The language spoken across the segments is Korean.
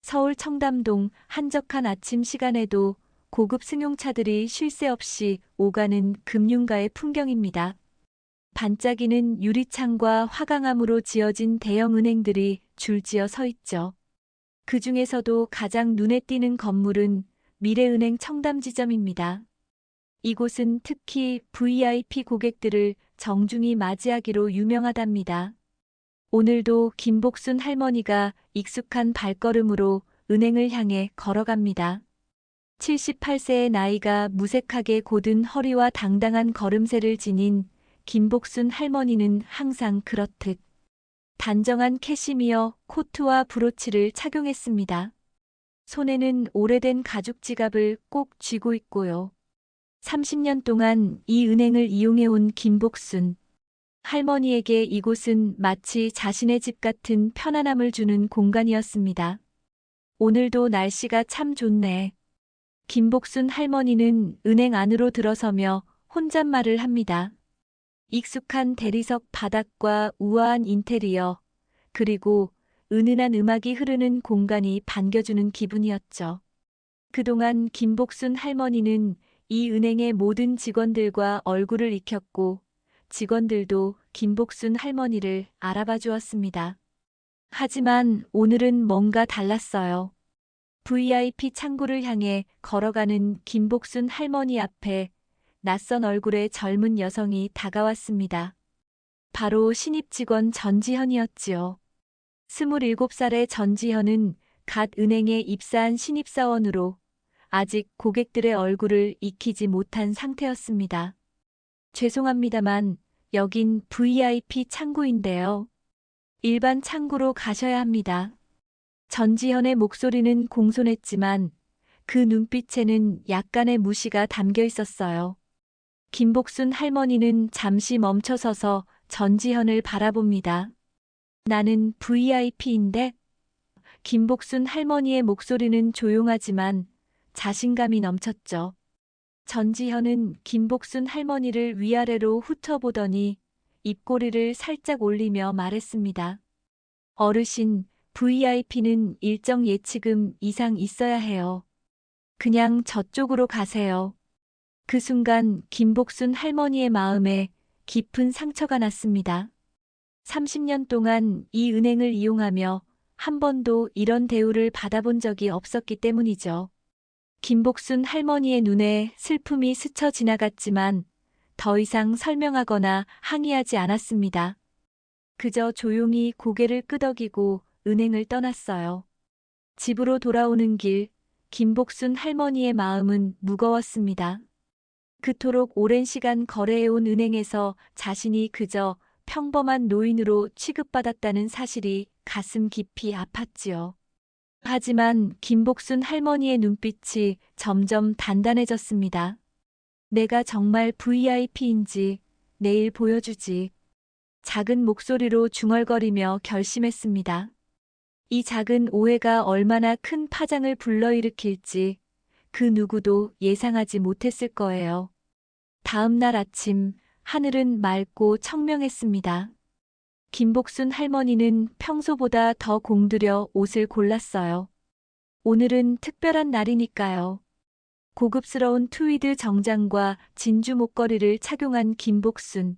서울 청담동 한적한 아침 시간에도 고급 승용차들이 쉴 새 없이 오가는 금융가의 풍경입니다. 반짝이는 유리창과 화강암으로 지어진 대형 은행들이 줄지어 서 있죠. 그 중에서도 가장 눈에 띄는 건물은 미래은행 청담지점입니다. 이곳은 특히 VIP 고객들을 정중히 맞이하기로 유명하답니다. 오늘도 김복순 할머니가 익숙한 발걸음으로 은행을 향해 걸어갑니다. 78세의 나이가 무색하게 곧은 허리와 당당한 걸음새를 지닌 김복순 할머니는 항상 그렇듯 단정한 캐시미어 코트와 브로치를 착용했습니다. 손에는 오래된 가죽 지갑을 꼭 쥐고 있고요. 30년 동안 이 은행을 이용해온 김복순 할머니에게 이곳은 마치 자신의 집 같은 편안함을 주는 공간이었습니다. 오늘도 날씨가 참 좋네. 김복순 할머니는 은행 안으로 들어서며 혼잣말을 합니다. 익숙한 대리석 바닥과 우아한 인테리어, 그리고 은은한 음악이 흐르는 공간이 반겨주는 기분이었죠. 그동안 김복순 할머니는 이 은행의 모든 직원들과 얼굴을 익혔고 직원들도 김복순 할머니를 알아봐 주었습니다. 하지만 오늘은 뭔가 달랐어요. VIP 창구를 향해 걸어가는 김복순 할머니 앞에 낯선 얼굴의 젊은 여성이 다가왔습니다. 바로 신입 직원 전지현이었지요. 27살의 전지현은 갓 은행에 입사한 신입사원으로 아직 고객들의 얼굴을 익히지 못한 상태였습니다. 죄송합니다만 여긴 VIP 창구인데요. 일반 창구로 가셔야 합니다. 전지현의 목소리는 공손했지만 그 눈빛에는 약간의 무시가 담겨 있었어요. 김복순 할머니는 잠시 멈춰서서 전지현을 바라봅니다. 나는 VIP인데? 김복순 할머니의 목소리는 조용하지만 자신감이 넘쳤죠. 전지현은 김복순 할머니를 위아래로 훑어보더니 입꼬리를 살짝 올리며 말했습니다. 어르신, VIP는 일정 예치금 이상 있어야 해요. 그냥 저쪽으로 가세요. 그 순간 김복순 할머니의 마음에 깊은 상처가 났습니다. 30년 동안 이 은행을 이용하며 한 번도 이런 대우를 받아본 적이 없었기 때문이죠. 김복순 할머니의 눈에 슬픔이 스쳐 지나갔지만 더 이상 설명하거나 항의하지 않았습니다. 그저 조용히 고개를 끄덕이고 은행을 떠났어요. 집으로 돌아오는 길, 김복순 할머니의 마음은 무거웠습니다. 그토록 오랜 시간 거래해온 은행에서 자신이 그저 평범한 노인으로 취급받았다는 사실이 가슴 깊이 아팠지요. 하지만 김복순 할머니의 눈빛이 점점 단단해졌습니다. 내가 정말 VIP인지 내일 보여주지. 작은 목소리로 중얼거리며 결심했습니다. 이 작은 오해가 얼마나 큰 파장을 불러일으킬지 그 누구도 예상하지 못했을 거예요. 다음 날 아침, 하늘은 맑고 청명했습니다. 김복순 할머니는 평소보다 더 공들여 옷을 골랐어요. 오늘은 특별한 날이니까요. 고급스러운 트위드 정장과 진주 목걸이를 착용한 김복순.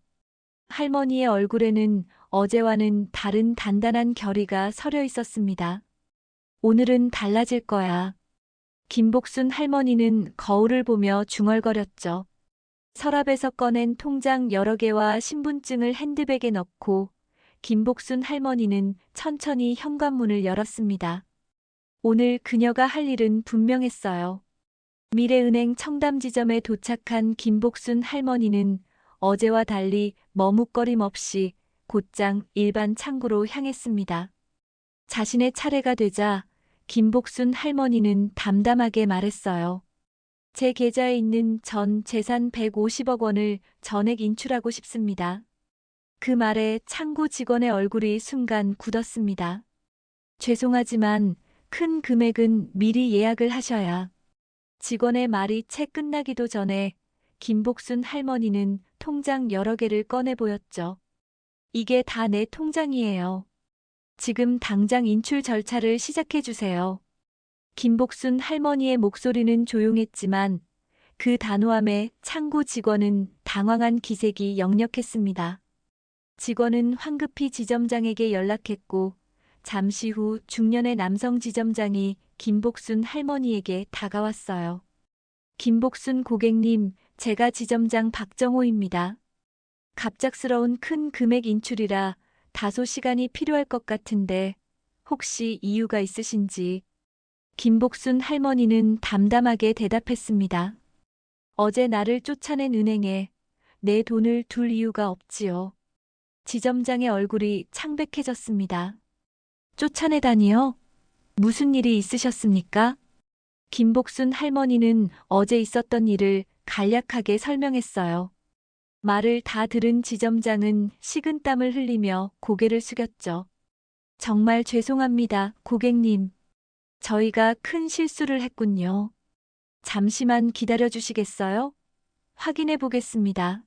할머니의 얼굴에는 어제와는 다른 단단한 결의가 서려 있었습니다. 오늘은 달라질 거야. 김복순 할머니는 거울을 보며 중얼거렸죠. 서랍에서 꺼낸 통장 여러 개와 신분증을 핸드백에 넣고 김복순 할머니는 천천히 현관문을 열었습니다. 오늘 그녀가 할 일은 분명했어요. 미래은행 청담지점에 도착한 김복순 할머니는 어제와 달리 머뭇거림 없이 곧장 일반 창구로 향했습니다. 자신의 차례가 되자 김복순 할머니는 담담하게 말했어요. 제 계좌에 있는 전 재산 150억 원을 전액 인출하고 싶습니다. 그 말에 창구 직원의 얼굴이 순간 굳었습니다. 죄송하지만 큰 금액은 미리 예약을 하셔야. 직원의 말이 채 끝나기도 전에 김복순 할머니는 통장 여러 개를 꺼내 보였죠. 이게 다 내 통장이에요. 지금 당장 인출 절차를 시작해 주세요. 김복순 할머니의 목소리는 조용했지만 그 단호함에 창구 직원은 당황한 기색이 역력했습니다. 직원은 황급히 지점장에게 연락했고 잠시 후 중년의 남성 지점장이 김복순 할머니에게 다가왔어요. 김복순 고객님, 제가 지점장 박정호입니다. 갑작스러운 큰 금액 인출이라 다소 시간이 필요할 것 같은데 혹시 이유가 있으신지. 김복순 할머니는 담담하게 대답했습니다. 어제 나를 쫓아낸 은행에 내 돈을 둘 이유가 없지요. 지점장의 얼굴이 창백해졌습니다. 쫓아내다니요? 무슨 일이 있으셨습니까? 김복순 할머니는 어제 있었던 일을 간략하게 설명했어요. 말을 다 들은 지점장은 식은땀을 흘리며 고개를 숙였죠. 정말 죄송합니다, 고객님. 저희가 큰 실수를 했군요. 잠시만 기다려 주시겠어요? 확인해 보겠습니다.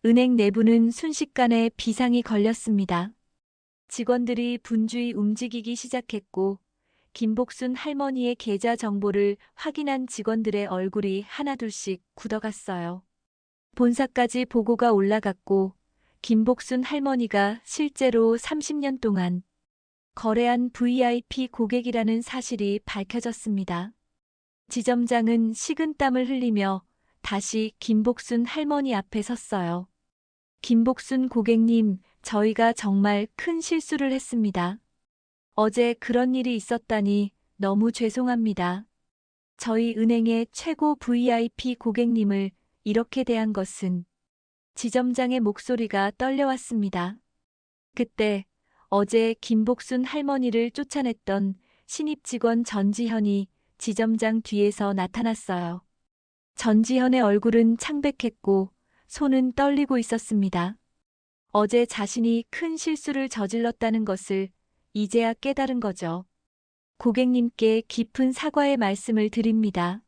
은행 내부는 순식간에 비상이 걸렸습니다. 직원들이 분주히 움직이기 시작했고 김복순 할머니의 계좌 정보를 확인한 직원들의 얼굴이 하나둘씩 굳어갔어요. 본사까지 보고가 올라갔고 김복순 할머니가 실제로 30년 동안 거래한 VIP 고객이라는 사실이 밝혀졌습니다. 지점장은 식은땀을 흘리며 다시 김복순 할머니 앞에 섰어요. 김복순 고객님, 저희가 정말 큰 실수를 했습니다. 어제 그런 일이 있었다니 너무 죄송합니다. 저희 은행의 최고 VIP 고객님을 이렇게 대한 것은. 지점장의 목소리가 떨려왔습니다. 그때 어제 김복순 할머니를 쫓아냈던 신입 직원 전지현이 지점장 뒤에서 나타났어요. 전지현의 얼굴은 창백했고 손은 떨리고 있었습니다. 어제 자신이 큰 실수를 저질렀다는 것을 이제야 깨달은 거죠. 고객님께 깊은 사과의 말씀을 드립니다.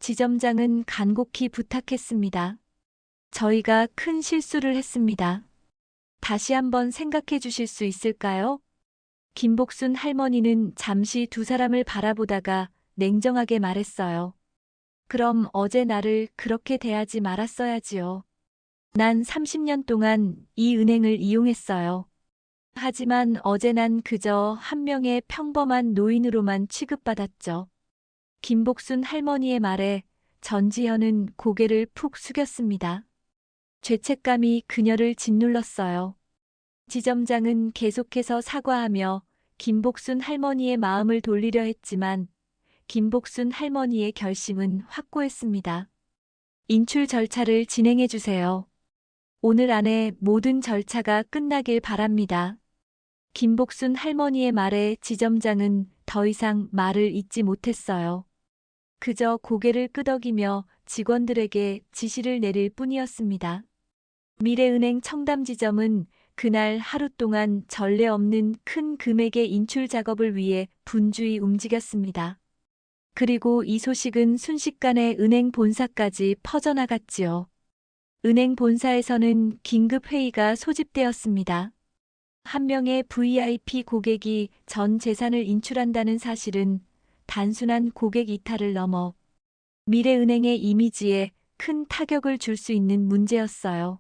지점장은 간곡히 부탁했습니다. 저희가 큰 실수를 했습니다. 다시 한번 생각해 주실 수 있을까요? 김복순 할머니는 잠시 두 사람을 바라보다가 냉정하게 말했어요. 그럼 어제 나를 그렇게 대하지 말았어야지요. 난 30년 동안 이 은행을 이용했어요. 하지만 어제 난 그저 한 명의 평범한 노인으로만 취급받았죠. 김복순 할머니의 말에 전지현은 고개를 푹 숙였습니다. 죄책감이 그녀를 짓눌렀어요. 지점장은 계속해서 사과하며 김복순 할머니의 마음을 돌리려 했지만 김복순 할머니의 결심은 확고했습니다. 인출 절차를 진행해 주세요. 오늘 안에 모든 절차가 끝나길 바랍니다. 김복순 할머니의 말에 지점장은 더 이상 말을 잇지 못했어요. 그저 고개를 끄덕이며 직원들에게 지시를 내릴 뿐이었습니다. 미래은행 청담지점은 그날 하루 동안 전례 없는 큰 금액의 인출 작업을 위해 분주히 움직였습니다. 그리고 이 소식은 순식간에 은행 본사까지 퍼져나갔지요. 은행 본사에서는 긴급 회의가 소집되었습니다. 한 명의 VIP 고객이 전 재산을 인출한다는 사실은 단순한 고객 이탈을 넘어 미래은행의 이미지에 큰 타격을 줄 수 있는 문제였어요.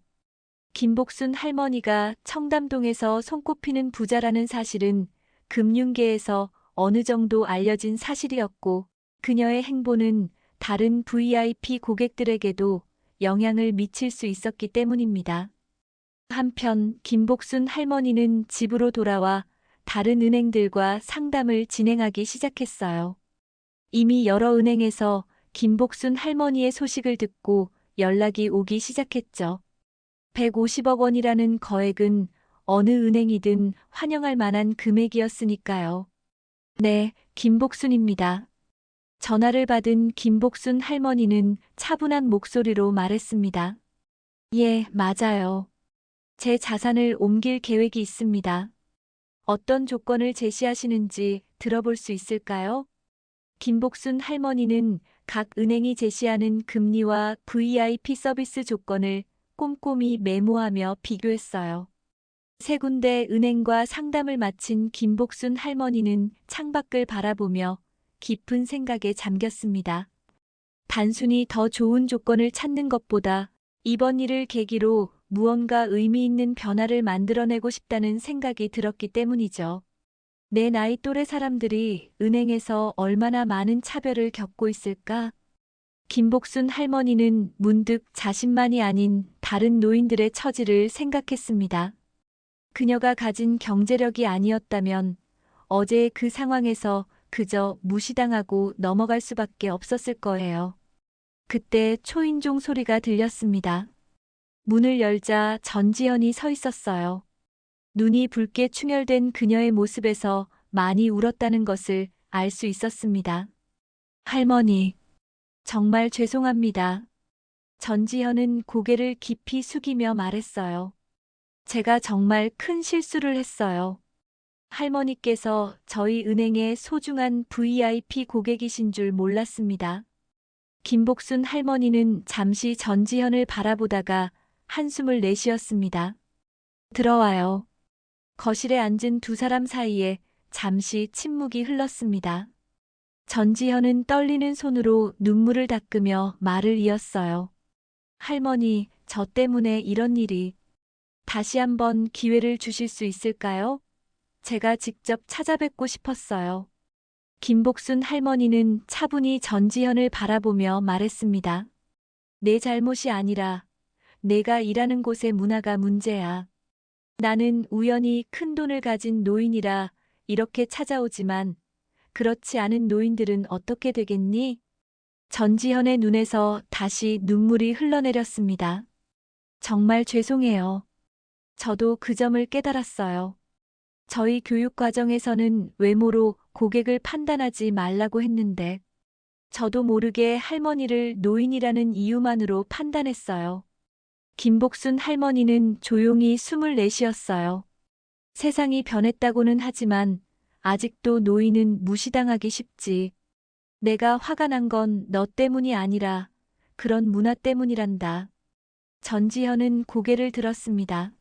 김복순 할머니가 청담동에서 손꼽히는 부자라는 사실은 금융계에서 어느 정도 알려진 사실이었고 그녀의 행보는 다른 VIP 고객들에게도 영향을 미칠 수 있었기 때문입니다. 한편 김복순 할머니는 집으로 돌아와 다른 은행들과 상담을 진행하기 시작했어요. 이미 여러 은행에서 김복순 할머니의 소식을 듣고 연락이 오기 시작했죠. 150억 원이라는 거액은 어느 은행이든 환영할 만한 금액이었으니까요. 네, 김복순입니다. 전화를 받은 김복순 할머니는 차분한 목소리로 말했습니다. 예, 맞아요. 제 자산을 옮길 계획이 있습니다. 어떤 조건을 제시하시는지 들어볼 수 있을까요? 김복순 할머니는 각 은행이 제시하는 금리와 VIP 서비스 조건을 꼼꼼히 메모하며 비교했어요. 세 군데 은행과 상담을 마친 김복순 할머니는 창밖을 바라보며 깊은 생각에 잠겼습니다. 단순히 더 좋은 조건을 찾는 것보다 이번 일을 계기로 무언가 의미 있는 변화를 만들어내고 싶다는 생각이 들었기 때문이죠. 내 나이 또래 사람들이 은행에서 얼마나 많은 차별을 겪고 있을까? 김복순 할머니는 문득 자신만이 아닌 다른 노인들의 처지를 생각했습니다. 그녀가 가진 경제력이 아니었다면 어제의 그 상황에서 그저 무시당하고 넘어갈 수밖에 없었을 거예요. 그때 초인종 소리가 들렸습니다. 문을 열자 전지현이 서 있었어요. 눈이 붉게 충혈된 그녀의 모습에서 많이 울었다는 것을 알 수 있었습니다. 할머니, 정말 죄송합니다. 전지현은 고개를 깊이 숙이며 말했어요. 제가 정말 큰 실수를 했어요. 할머니께서 저희 은행의 소중한 VIP 고객이신 줄 몰랐습니다. 김복순 할머니는 잠시 전지현을 바라보다가 한숨을 내쉬었습니다. 들어와요. 거실에 앉은 두 사람 사이에 잠시 침묵이 흘렀습니다. 전지현은 떨리는 손으로 눈물을 닦으며 말을 이었어요. 할머니, 저 때문에 이런 일이. 다시 한번 기회를 주실 수 있을까요? 제가 직접 찾아뵙고 싶었어요. 김복순 할머니는 차분히 전지현을 바라보며 말했습니다. 내 잘못이 아니라 내가 일하는 곳의 문화가 문제야. 나는 우연히 큰 돈을 가진 노인이라 이렇게 찾아오지만 그렇지 않은 노인들은 어떻게 되겠니? 전지현의 눈에서 다시 눈물이 흘러내렸습니다. 정말 죄송해요. 저도 그 점을 깨달았어요. 저희 교육 과정에서는 외모로 고객을 판단하지 말라고 했는데 저도 모르게 할머니를 노인이라는 이유만으로 판단했어요. 김복순 할머니는 조용히 숨을 내쉬었어요. 세상이 변했다고는 하지만 아직도 노인은 무시당하기 쉽지. 내가 화가 난 건 너 때문이 아니라 그런 문화 때문이란다. 전지현은 고개를 들었습니다.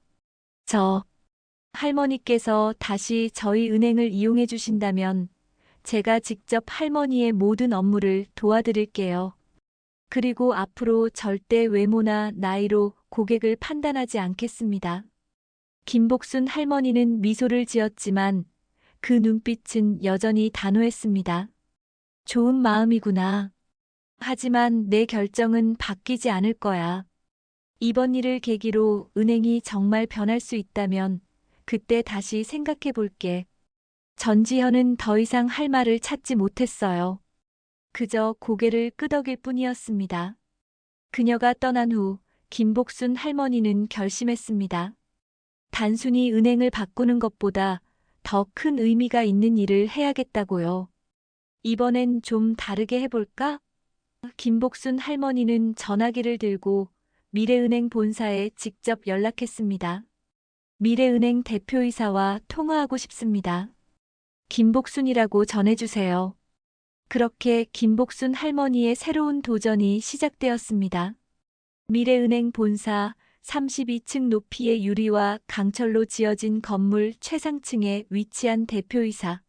할머니께서 다시 저희 은행을 이용해 주신다면 제가 직접 할머니의 모든 업무를 도와드릴게요. 그리고 앞으로 절대 외모나 나이로 고객을 판단하지 않겠습니다. 김복순 할머니는 미소를 지었지만 그 눈빛은 여전히 단호했습니다. 좋은 마음이구나. 하지만 내 결정은 바뀌지 않을 거야. 이번 일을 계기로 은행이 정말 변할 수 있다면 그때 다시 생각해 볼게. 전지현은 더 이상 할 말을 찾지 못했어요. 그저 고개를 끄덕일 뿐이었습니다. 그녀가 떠난 후 김복순 할머니는 결심했습니다. 단순히 은행을 바꾸는 것보다 더 큰 의미가 있는 일을 해야겠다고요. 이번엔 좀 다르게 해볼까? 김복순 할머니는 전화기를 들고 미래은행 본사에 직접 연락했습니다. 미래은행 대표이사와 통화하고 싶습니다. 김복순이라고 전해주세요. 그렇게 김복순 할머니의 새로운 도전이 시작되었습니다. 미래은행 본사 32층 높이의 유리와 강철로 지어진 건물 최상층에 위치한 대표이사.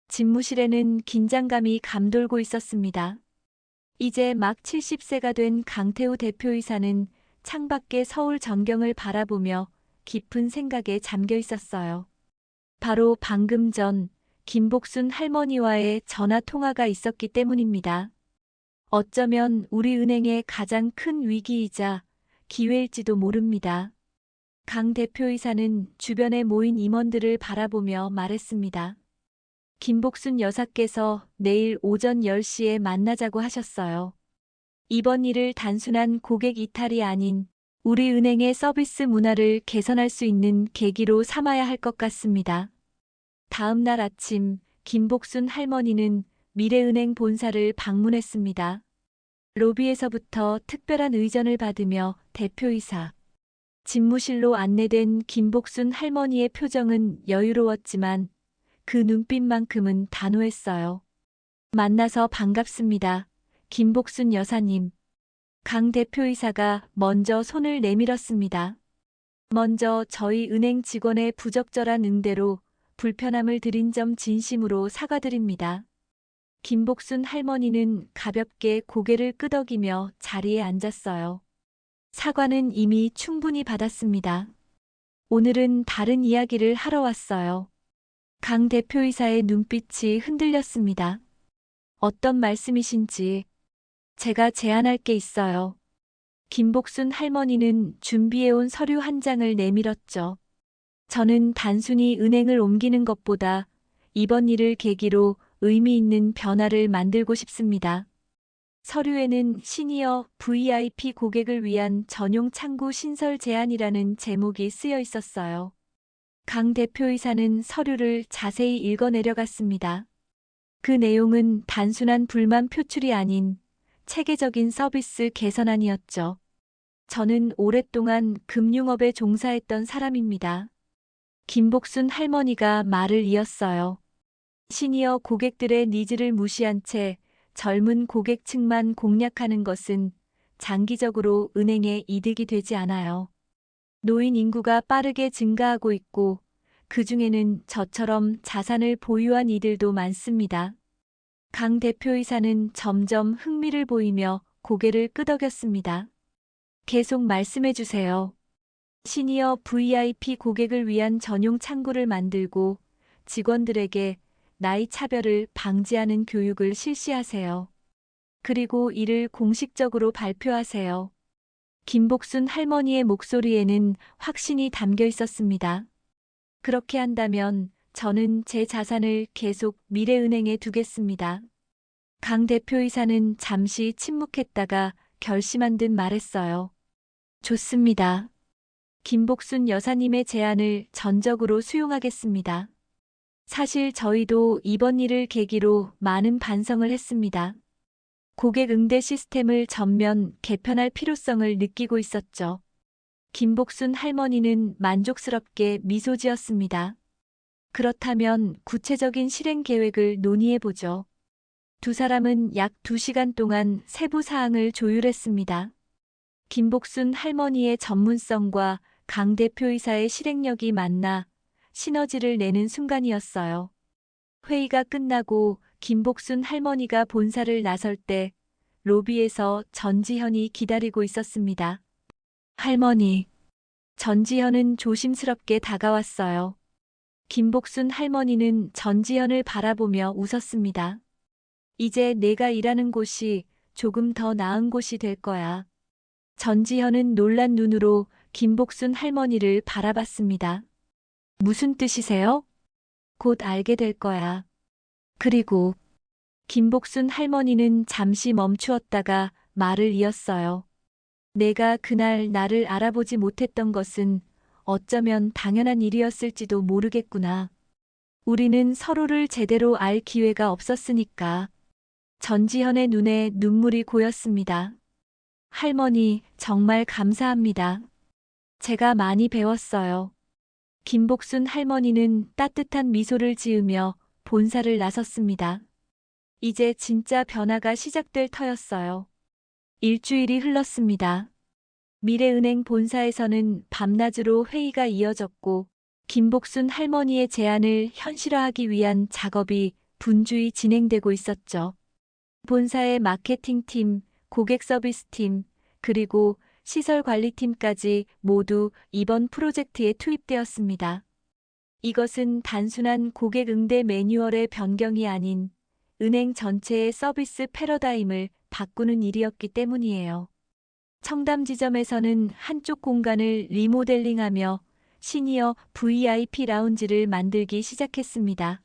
집무실에는 긴장감이 감돌고 있었습니다. 이제 막 70세가 된 강태우 대표이사는 창밖의 서울 전경을 바라보며 깊은 생각에 잠겨 있었어요. 바로 방금 전 김복순 할머니와의 전화 통화가 있었기 때문입니다. 어쩌면 우리 은행의 가장 큰 위기이자 기회일지도 모릅니다. 강 대표이사는 주변에 모인 임원들을 바라보며 말했습니다. 김복순 여사께서 내일 오전 10시에 만나자고 하셨어요. 이번 일을 단순한 고객 이탈이 아닌 우리 은행의 서비스 문화를 개선할 수 있는 계기로 삼아야 할 것 같습니다. 다음 날 아침 김복순 할머니는 미래은행 본사를 방문했습니다. 로비에서부터 특별한 의전을 받으며 대표이사, 집무실로 안내된 김복순 할머니의 표정은 여유로웠지만 그 눈빛만큼은 단호했어요. 만나서 반갑습니다. 김복순 여사님. 강 대표이사가 먼저 손을 내밀었습니다. 먼저 저희 은행 직원의 부적절한 응대로 불편함을 드린 점 진심으로 사과드립니다. 김복순 할머니는 가볍게 고개를 끄덕이며 자리에 앉았어요. 사과는 이미 충분히 받았습니다. 오늘은 다른 이야기를 하러 왔어요. 강 대표이사의 눈빛이 흔들렸습니다. 어떤 말씀이신지 제가 제안할 게 있어요. 김복순 할머니는 준비해온 서류 한 장을 내밀었죠. 저는 단순히 은행을 옮기는 것보다 이번 일을 계기로 의미 있는 변화를 만들고 싶습니다. 서류에는 시니어 VIP 고객을 위한 전용 창구 신설 제안이라는 제목이 쓰여 있었어요. 강 대표이사는 서류를 자세히 읽어 내려갔습니다. 그 내용은 단순한 불만 표출이 아닌 체계적인 서비스 개선안이었죠. 저는 오랫동안 금융업에 종사했던 사람입니다. 김복순 할머니가 말을 이었어요. 시니어 고객들의 니즈를 무시한 채 젊은 고객층만 공략하는 것은 장기적으로 은행에 이득이 되지 않아요. 노인 인구가 빠르게 증가하고 있고 그중에는 저처럼 자산을 보유한 이들도 많습니다. 강 대표이사는 점점 흥미를 보이며 고개를 끄덕였습니다. 계속 말씀해 주세요. 시니어 VIP 고객을 위한 전용 창구를 만들고 직원들에게 나이 차별을 방지하는 교육을 실시하세요. 그리고 이를 공식적으로 발표하세요. 김복순 할머니의 목소리에는 확신이 담겨 있었습니다. 그렇게 한다면 저는 제 자산을 계속 미래은행에 두겠습니다. 강 대표이사는 잠시 침묵했다가 결심한 듯 말했어요. 좋습니다. 김복순 여사님의 제안을 전적으로 수용하겠습니다. 사실 저희도 이번 일을 계기로 많은 반성을 했습니다. 고객 응대 시스템을 전면 개편할 필요성을 느끼고 있었죠. 김복순 할머니는 만족스럽게 미소 지었습니다. 그렇다면 구체적인 실행 계획을 논의해보죠. 두 사람은 약 2시간 동안 세부 사항을 조율했습니다. 김복순 할머니의 전문성과 강 대표이사의 실행력이 만나 시너지를 내는 순간이었어요. 회의가 끝나고 김복순 할머니가 본사를 나설 때 로비에서 전지현이 기다리고 있었습니다. 할머니. 전지현은 조심스럽게 다가왔어요. 김복순 할머니는 전지현을 바라보며 웃었습니다. 이제 내가 일하는 곳이 조금 더 나은 곳이 될 거야. 전지현은 놀란 눈으로 김복순 할머니를 바라봤습니다. 무슨 뜻이세요? 곧 알게 될 거야. 그리고 김복순 할머니는 잠시 멈추었다가 말을 이었어요. 내가 그날 나를 알아보지 못했던 것은 어쩌면 당연한 일이었을지도 모르겠구나. 우리는 서로를 제대로 알 기회가 없었으니까. 전지현의 눈에 눈물이 고였습니다. 할머니, 정말 감사합니다. 제가 많이 배웠어요. 김복순 할머니는 따뜻한 미소를 지으며 본사를 나섰습니다. 이제 진짜 변화가 시작될 터였어요. 일주일이 흘렀습니다. 미래은행 본사에서는 밤낮으로 회의가 이어졌고 김복순 할머니의 제안을 현실화하기 위한 작업이 분주히 진행되고 있었죠. 본사의 마케팅팀, 고객 서비스팀, 그리고 시설관리팀까지 모두 이번 프로젝트에 투입되었습니다. 이것은 단순한 고객 응대 매뉴얼의 변경이 아닌 은행 전체의 서비스 패러다임을 바꾸는 일이었기 때문이에요. 청담 지점에서는 한쪽 공간을 리모델링하며 시니어 VIP 라운지를 만들기 시작했습니다.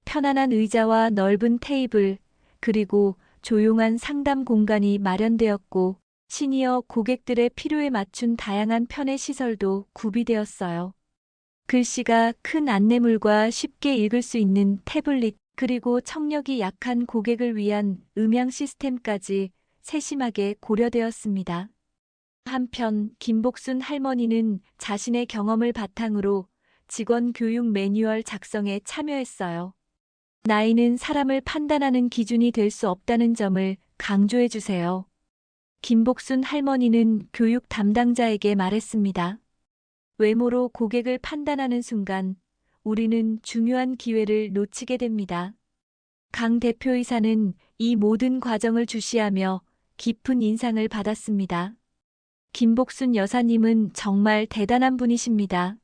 편안한 의자와 넓은 테이블, 그리고 조용한 상담 공간이 마련되었고 시니어 고객들의 필요에 맞춘 다양한 편의 시설도 구비되었어요. 글씨가 큰 안내물과 쉽게 읽을 수 있는 태블릿, 그리고 청력이 약한 고객을 위한 음향 시스템까지 세심하게 고려되었습니다. 한편 김복순 할머니는 자신의 경험을 바탕으로 직원 교육 매뉴얼 작성에 참여했어요. 나이는 사람을 판단하는 기준이 될 수 없다는 점을 강조해 주세요. 김복순 할머니는 교육 담당자에게 말했습니다. 외모로 고객을 판단하는 순간 우리는 중요한 기회를 놓치게 됩니다. 강 대표이사는 이 모든 과정을 주시하며 깊은 인상을 받았습니다. 김복순 여사님은 정말 대단한 분이십니다.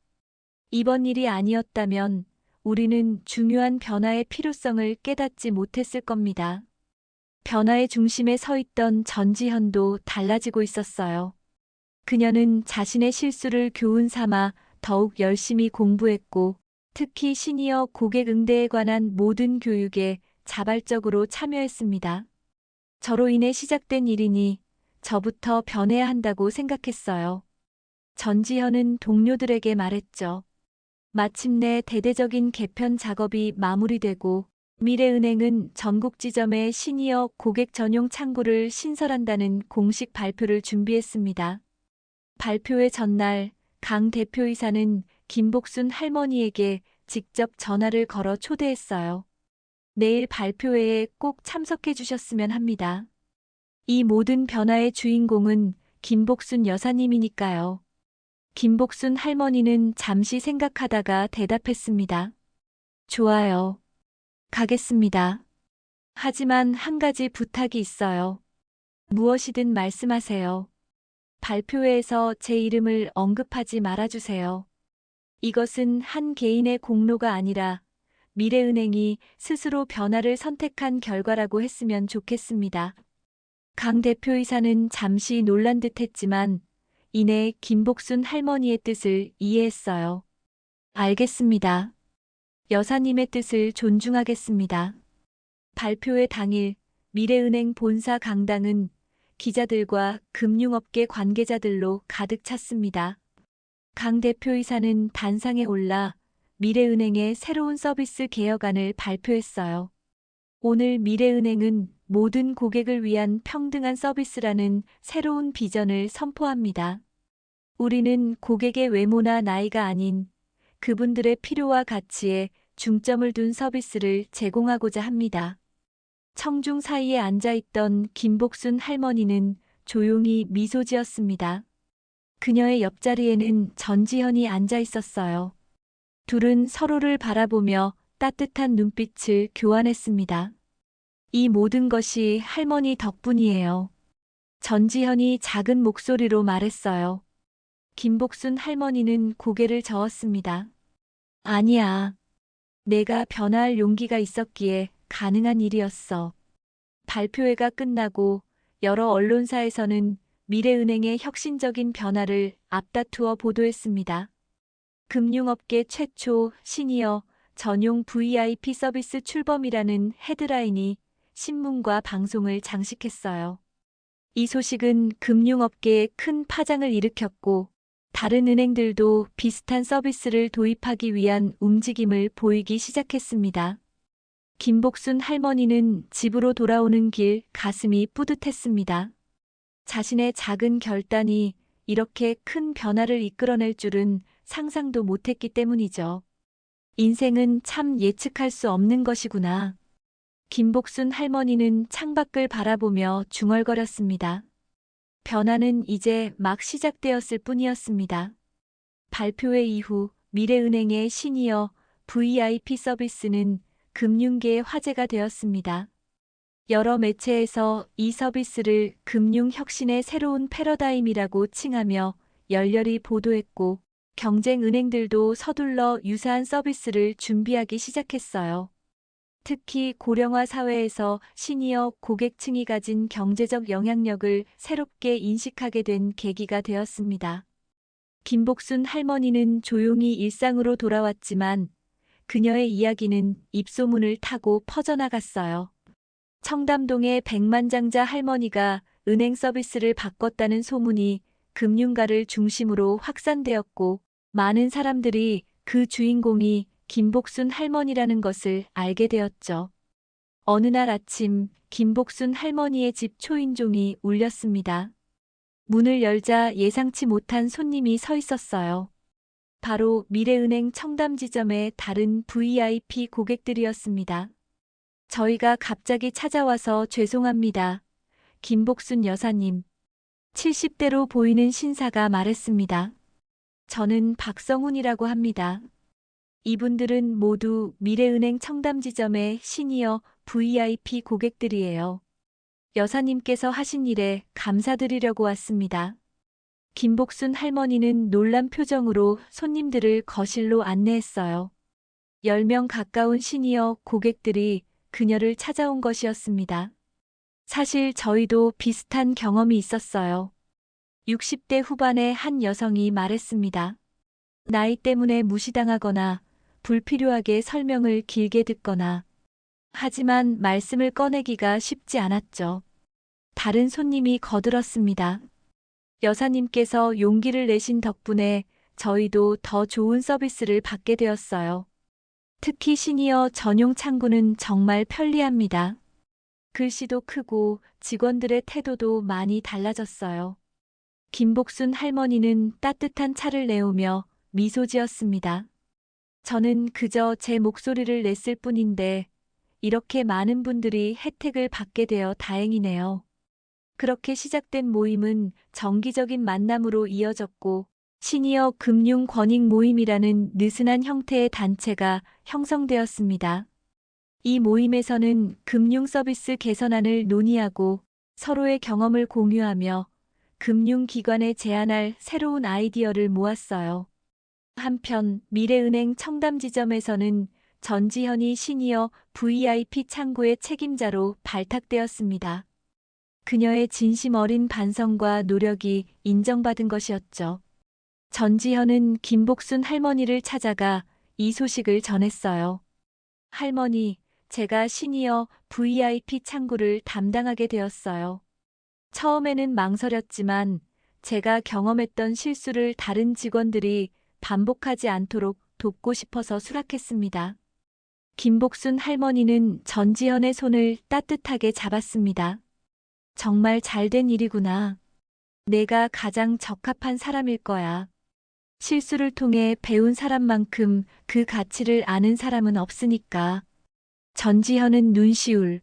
이번 일이 아니었다면 우리는 중요한 변화의 필요성을 깨닫지 못했을 겁니다. 변화의 중심에 서 있던 전지현도 달라지고 있었어요. 그녀는 자신의 실수를 교훈 삼아 더욱 열심히 공부했고, 특히 시니어 고객 응대에 관한 모든 교육에 자발적으로 참여했습니다. 저로 인해 시작된 일이니 저부터 변해야 한다고 생각했어요. 전지현은 동료들에게 말했죠. 마침내 대대적인 개편 작업이 마무리되고 미래은행은 전국 지점의 시니어 고객 전용 창구를 신설한다는 공식 발표를 준비했습니다. 발표의 전날 강 대표이사는 김복순 할머니에게 직접 전화를 걸어 초대했어요. 내일 발표회에 꼭 참석해 주셨으면 합니다. 이 모든 변화의 주인공은 김복순 여사님이니까요. 김복순 할머니는 잠시 생각하다가 대답했습니다. 좋아요. 가겠습니다. 하지만 한 가지 부탁이 있어요. 무엇이든 말씀하세요. 발표회에서 제 이름을 언급하지 말아주세요. 이것은 한 개인의 공로가 아니라 미래은행이 스스로 변화를 선택한 결과라고 했으면 좋겠습니다. 강 대표이사는 잠시 놀란 듯 했지만 이내 김복순 할머니의 뜻을 이해했어요. 알겠습니다. 여사님의 뜻을 존중하겠습니다. 발표회 당일 미래은행 본사 강당은 기자들과 금융업계 관계자들로 가득 찼습니다. 강 대표이사는 단상에 올라 미래은행의 새로운 서비스 개혁안을 발표했어요. 오늘 미래은행은 모든 고객을 위한 평등한 서비스라는 새로운 비전을 선포합니다. 우리는 고객의 외모나 나이가 아닌 그분들의 필요와 가치에 중점을 둔 서비스를 제공하고자 합니다. 청중 사이에 앉아있던 김복순 할머니는 조용히 미소 지었습니다. 그녀의 옆자리에는 전지현이 앉아 있었어요. 둘은 서로를 바라보며 따뜻한 눈빛을 교환했습니다. 이 모든 것이 할머니 덕분이에요. 전지현이 작은 목소리로 말했어요. 김복순 할머니는 고개를 저었습니다. 아니야. 내가 변화할 용기가 있었기에 가능한 일이었어. 발표회가 끝나고 여러 언론사에서는 미래은행의 혁신적인 변화를 앞다투어 보도했습니다. 금융업계 최초 시니어 전용 VIP 서비스 출범이라는 헤드라인이 신문과 방송을 장식했어요. 이 소식은 금융업계에 큰 파장을 일으켰고 다른 은행들도 비슷한 서비스를 도입하기 위한 움직임을 보이기 시작했습니다. 김복순 할머니는 집으로 돌아오는 길 가슴이 뿌듯했습니다. 자신의 작은 결단이 이렇게 큰 변화를 이끌어낼 줄은 상상도 못했기 때문이죠. 인생은 참 예측할 수 없는 것이구나. 김복순 할머니는 창밖을 바라보며 중얼거렸습니다. 변화는 이제 막 시작되었을 뿐이었습니다. 발표회 이후 미래은행의 시니어 VIP 서비스는 금융계의 화제가 되었습니다. 여러 매체에서 이 서비스를 금융혁신의 새로운 패러다임이라고 칭하며 열렬히 보도했고 경쟁 은행들도 서둘러 유사한 서비스를 준비하기 시작했어요. 특히 고령화 사회에서 시니어 고객층이 가진 경제적 영향력을 새롭게 인식하게 된 계기가 되었습니다. 김복순 할머니는 조용히 일상으로 돌아왔지만 그녀의 이야기는 입소문을 타고 퍼져나갔어요. 청담동의 백만장자 할머니가 은행 서비스를 바꿨다는 소문이 금융가를 중심으로 확산되었고 많은 사람들이 그 주인공이 김복순 할머니라는 것을 알게 되었죠. 어느 날 아침 김복순 할머니의 집 초인종이 울렸습니다. 문을 열자 예상치 못한 손님이 서 있었어요. 바로 미래은행 청담지점의 다른 VIP 고객들이었습니다. 저희가 갑자기 찾아와서 죄송합니다. 김복순 여사님. 70대로 보이는 신사가 말했습니다. 저는 박성훈이라고 합니다. 이분들은 모두 미래은행 청담지점의 시니어 VIP 고객들이에요. 여사님께서 하신 일에 감사드리려고 왔습니다. 김복순 할머니는 놀란 표정으로 손님들을 거실로 안내했어요. 10명 가까운 시니어 고객들이 그녀를 찾아온 것이었습니다. 사실 저희도 비슷한 경험이 있었어요. 60대 후반의 한 여성이 말했습니다. 나이 때문에 무시당하거나 불필요하게 설명을 길게 듣거나 하지만 말씀을 꺼내기가 쉽지 않았죠. 다른 손님이 거들었습니다. 여사님께서 용기를 내신 덕분에 저희도 더 좋은 서비스를 받게 되었어요. 특히 시니어 전용 창구는 정말 편리합니다. 글씨도 크고 직원들의 태도도 많이 달라졌어요. 김복순 할머니는 따뜻한 차를 내오며 미소 지었습니다. 저는 그저 제 목소리를 냈을 뿐인데 이렇게 많은 분들이 혜택을 받게 되어 다행이네요. 그렇게 시작된 모임은 정기적인 만남으로 이어졌고 시니어 금융 권익 모임이라는 느슨한 형태의 단체가 형성되었습니다. 이 모임에서는 금융 서비스 개선안을 논의하고 서로의 경험을 공유하며 금융기관에 제안할 새로운 아이디어를 모았어요. 한편 미래은행 청담지점에서는 전지현이 시니어 VIP 창구의 책임자로 발탁되었습니다. 그녀의 진심 어린 반성과 노력이 인정받은 것이었죠. 전지현은 김복순 할머니를 찾아가 이 소식을 전했어요. 할머니, 제가 시니어 VIP 창구를 담당하게 되었어요. 처음에는 망설였지만 제가 경험했던 실수를 다른 직원들이 반복하지 않도록 돕고 싶어서 수락했습니다. 김복순 할머니는 전지현의 손을 따뜻하게 잡았습니다. 정말 잘된 일이구나. 내가 가장 적합한 사람일 거야. 실수를 통해 배운 사람만큼 그 가치를 아는 사람은 없으니까. 전지현은 눈시울